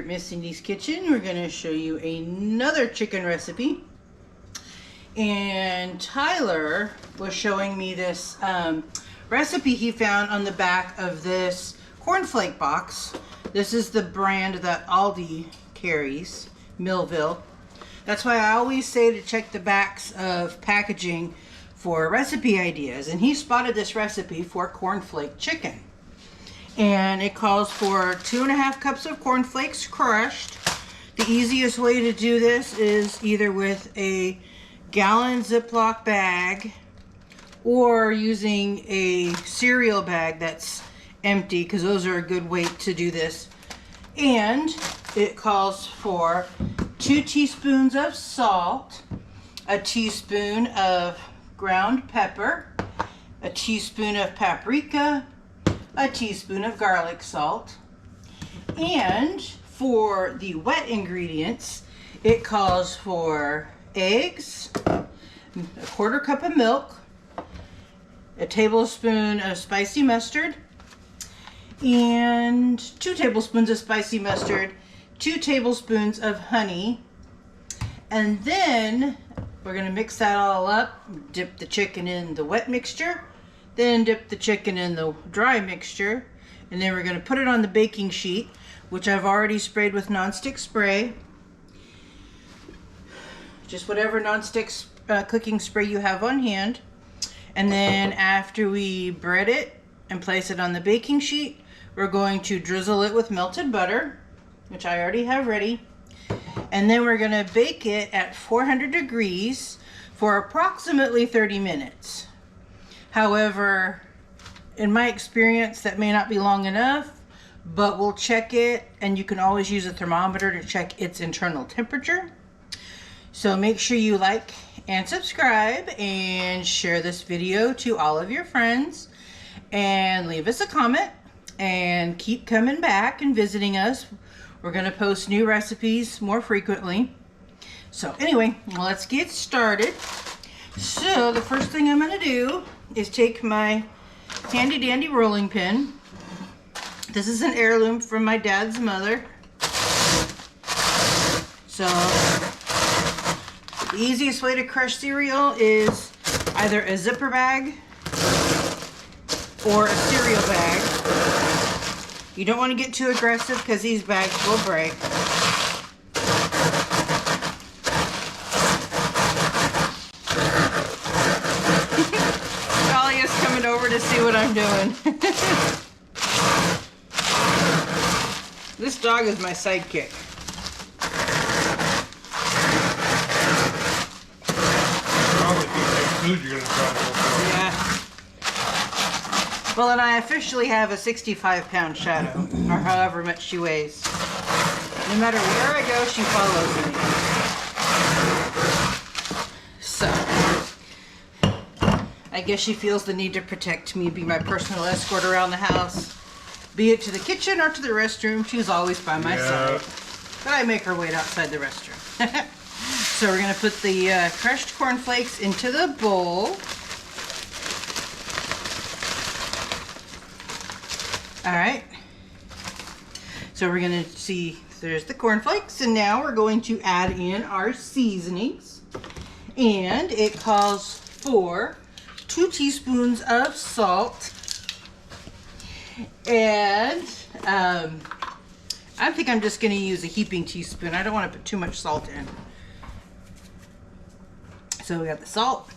here at Miss Cindy's Kitchen. We're going to show you another chicken recipe. And Tyler was showing me this recipe he found on the back of this Corn Flake box. This is the brand that Aldi carries, Millville. That's why I always say to check the backs of packaging for recipe ideas. And he spotted this recipe for Corn Flake Chicken. And it calls for 2.5 cups of corn flakes crushed. The easiest way to do this is either with a gallon Ziploc bag or using a cereal bag that's empty, because those are a good weight to do this. And it calls for 2 teaspoons of salt, a teaspoon of ground pepper, a teaspoon of paprika, a teaspoon of garlic salt, and for the wet ingredients, it calls for eggs, a 1/4 cup of milk, a tablespoon of spicy mustard, and 2 tablespoons of spicy mustard, 2 tablespoons of honey, and then we're going to mix that all up, dip the chicken in the wet mixture, then dip the chicken in the dry mixture, and then we're going to put it on the baking sheet, which I've already sprayed with nonstick spray. Just whatever nonstick cooking spray you have on hand. And then after we bread it and place it on the baking sheet, we're going to drizzle it with melted butter, which I already have ready. And then we're going to bake it at 400 degrees for approximately 30 minutes. However, in my experience, that may not be long enough, but we'll check it, and you can always use a thermometer to check its internal temperature. So make sure you like and subscribe and share this video to all of your friends, and leave us a comment, and keep coming back and visiting us. We're going to post new recipes more frequently. So anyway, let's get started. So the first thing I'm going to do is take my handy dandy rolling pin. This is an heirloom from my dad's mother. So the easiest way to crush cereal is either a zipper bag or a cereal bag. You don't want to get too aggressive because these bags will break. Dahlia's coming over to see what I'm doing. This dog is my sidekick. Probably if you take food, you're gonna try to. Yeah. Well, and I officially have a 65-pound shadow, or however much she weighs. No matter where I go, she follows me. So, I guess she feels the need to protect me, be my personal escort around the house. Be it to the kitchen or to the restroom, she's always by my side. But I make her wait outside the restroom. So we're going to put the crushed corn flakes into the bowl. Alright. So we're going to see, there's the corn flakes, and now we're going to add in our seasonings. And it calls for 2 teaspoons of salt. And I think I'm just going to use a heaping teaspoon. I don't want to put too much salt in. So we got the salt.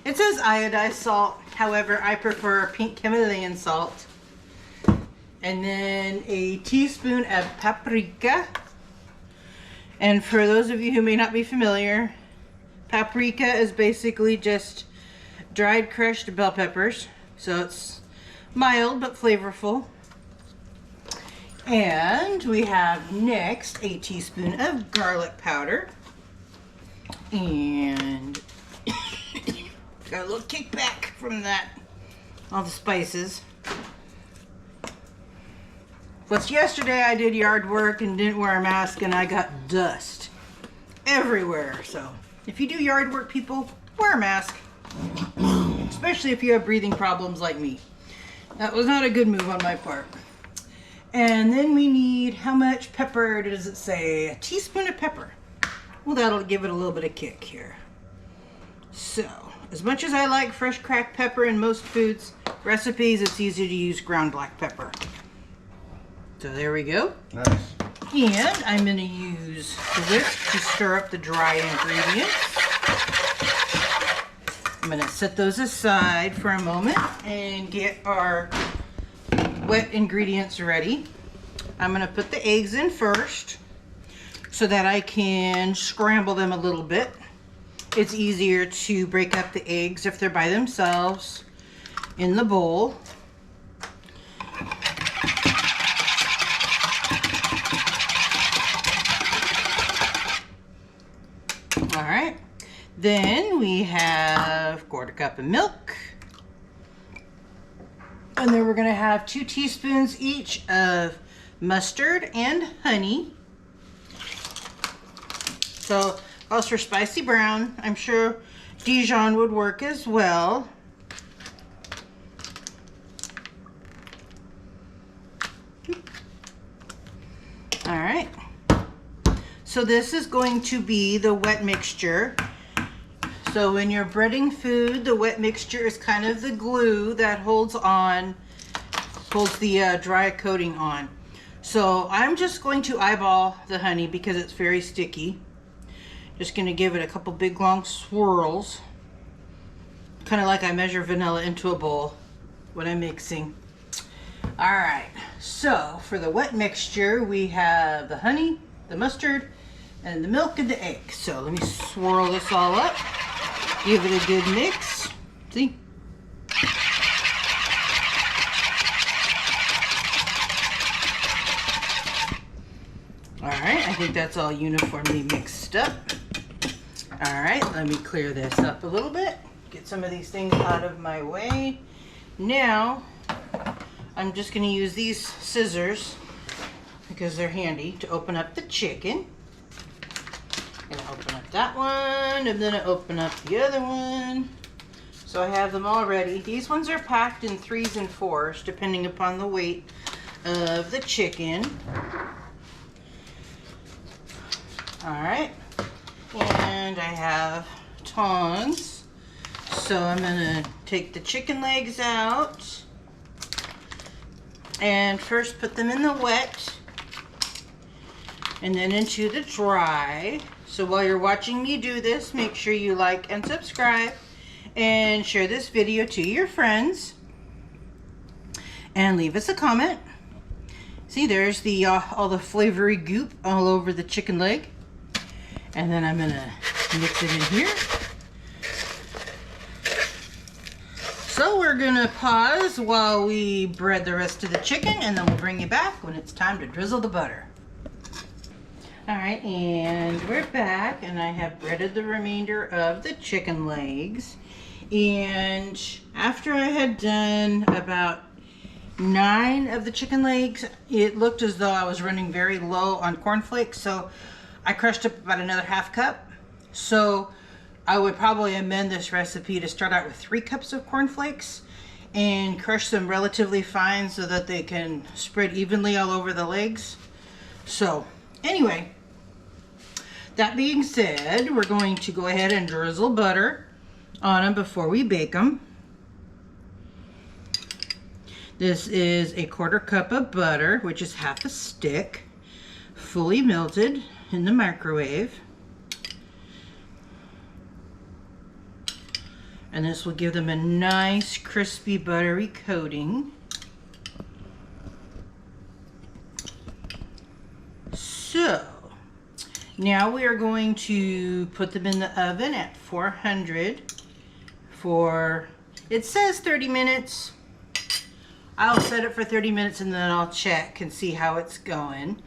It says iodized salt. However, I prefer pink Himalayan salt. And then a teaspoon of paprika. And for those of you who may not be familiar, paprika is basically just dried crushed bell peppers. So it's mild but flavorful. And we have next a teaspoon of garlic powder. And got a little kickback from that, all the spices. Plus yesterday I did yard work and didn't wear a mask, and I got dust everywhere. So if you do yard work, people, wear a mask. Especially if you have breathing problems like me. That was not a good move on my part. And then we need, how much pepper does it say? A teaspoon of pepper. Well, that'll give it a little bit of kick here. So, as much as I like fresh cracked pepper in most foods recipes, it's easy to use ground black pepper. So there we go. Nice. And I'm going to use the whisk to stir up the dry ingredients. I'm going to set those aside for a moment and get our wet ingredients ready. I'm going to put the eggs in first so that I can scramble them a little bit. It's easier to break up the eggs if they're by themselves in the bowl. All right, then we have 1/4 cup of milk. And then we're gonna have 2 teaspoons each of mustard and honey. So, also for spicy brown, I'm sure Dijon would work as well. All right. So this is going to be the wet mixture. So when you're breading food, the wet mixture is kind of the glue that holds the dry coating on. So I'm just going to eyeball the honey because it's very sticky. Just going to give it a couple big long swirls. Kind of like I measure vanilla into a bowl when I'm mixing. All right, so for the wet mixture, we have the honey, the mustard, and the milk and the egg. So let me swirl this all up. Give it a good mix. See? All right, I think that's all uniformly mixed up. All right, let me clear this up a little bit. Get some of these things out of my way. Now, I'm just gonna use these scissors because they're handy to open up the chicken. I'm gonna open up that one, and then I open up the other one. So I have them all ready. These ones are packed in 3s and 4s, depending upon the weight of the chicken. All right, and I have tongs. So I'm gonna take the chicken legs out and first put them in the wet and then into the dry. So while you're watching me do this, make sure you like and subscribe and share this video to your friends and leave us a comment. See, there's the all the flavory goop all over the chicken leg. And then I'm gonna mix it in here. So we're gonna pause while we bread the rest of the chicken, and then we'll bring you back when it's time to drizzle the butter. All right, and we're back, and I have breaded the remainder of the chicken legs. And after I had done about 9 of the chicken legs, it looked as though I was running very low on corn flakes, so I crushed up about another 1/2 cup. So I would probably amend this recipe to start out with 3 cups of corn flakes and crush them relatively fine so that they can spread evenly all over the legs. So anyway, that being said, we're going to go ahead and drizzle butter on them before we bake them. This is a 1/4 cup of butter, which is 1/2 a stick, fully melted in the microwave. And this will give them a nice crispy buttery coating. So now we are going to put them in the oven at 400 for, it says 30 minutes. I'll set it for 30 minutes and then I'll check and see how it's going.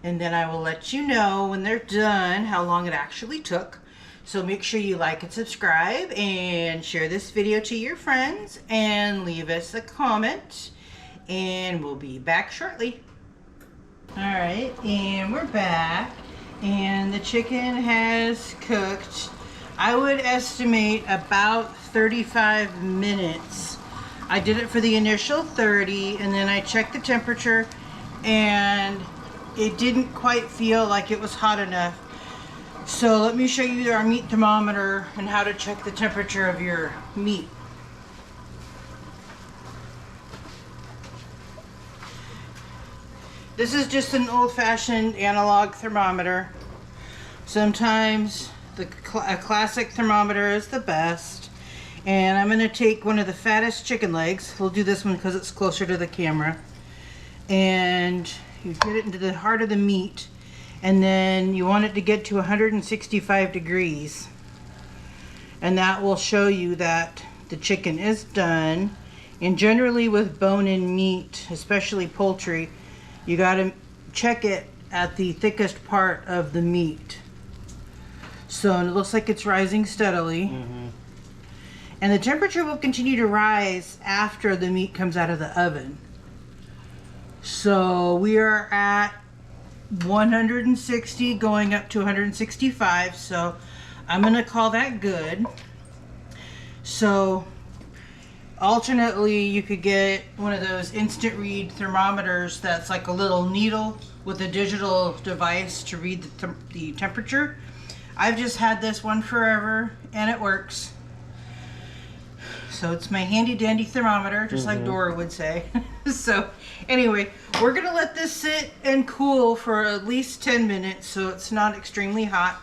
And then I will let you know when they're done how long it actually took. So make sure you like and subscribe and share this video to your friends and leave us a comment. And we'll be back shortly. All right, and we're back. And the chicken has cooked, I would estimate about 35 minutes. I did it for the initial 30 and then I checked the temperature and it didn't quite feel like it was hot enough. So let me show you our meat thermometer and how to check the temperature of your meat. This is just an old-fashioned analog thermometer. Sometimes a classic thermometer is the best. And I'm going to take one of the fattest chicken legs. We'll do this one because it's closer to the camera. And you get it into the heart of the meat. And then you want it to get to 165 degrees. And that will show you that the chicken is done. And generally with bone-in meat, especially poultry, you got to check it at the thickest part of the meat. So it looks like it's rising steadily. Mm-hmm. And the temperature will continue to rise after the meat comes out of the oven. So we are at 160 going up to 165. So I'm going to call that good. So alternately, you could get one of those instant read thermometers that's like a little needle with a digital device to read the temperature. I've just had this one forever and it works. So it's my handy dandy thermometer, just like Dora would say. So anyway, we're gonna let this sit and cool for at least 10 minutes so it's not extremely hot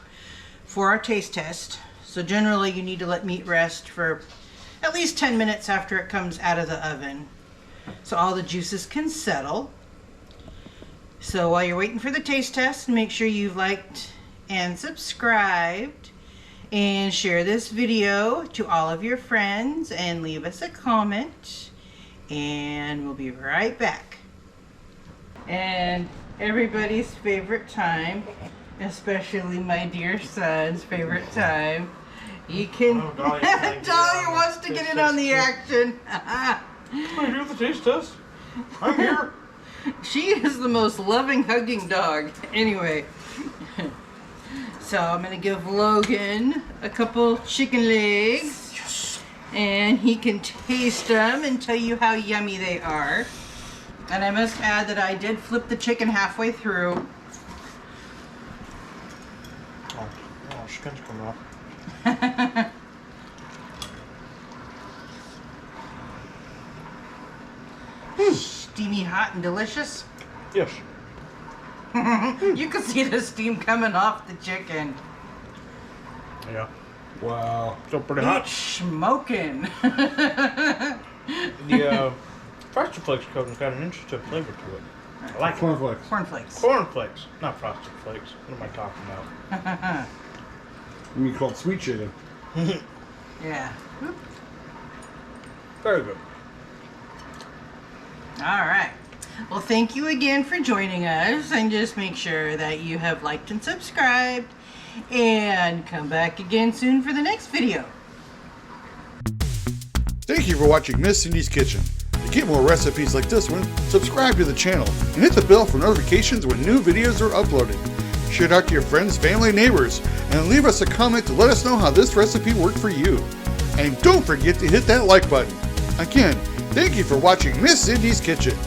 for our taste test. So generally you need to let meat rest for at least 10 minutes after it comes out of the oven, so all the juices can settle. So while you're waiting for the taste test, make sure you've liked and subscribed and share this video to all of your friends and leave us a comment, and we'll be right back. And everybody's favorite time, especially my dear son's favorite time, you can... Oh, Dahlia wants to get in on the action. What do you do with the taste test? I'm here. She is the most loving, hugging dog. Anyway, so I'm going to give Logan a couple chicken legs. Yes. And he can taste them and tell you how yummy they are. And I must add that I did flip the chicken halfway through. Oh, skin's coming off. Steamy, hot, and delicious. Yes. You can see the steam coming off the chicken. Yeah. Wow. Still pretty hot. It's smoking. The Frosted Flakes coating's got an interesting flavor to it. I like Corn Flakes. Corn Flakes. Corn Flakes, not Frosted Flakes. What am I talking about? You mean called sweet chicken? Yeah. Very good. All right. Well, thank you again for joining us, and just make sure that you have liked and subscribed, and come back again soon for the next video. Thank you for watching Miss Cindy's Kitchen. To get more recipes like this one, subscribe to the channel and hit the bell for notifications when new videos are uploaded. Share it out to your friends, family, neighbors, and leave us a comment to let us know how this recipe worked for you. And don't forget to hit that like button. Again, thank you for watching Miss Cindy's Kitchen.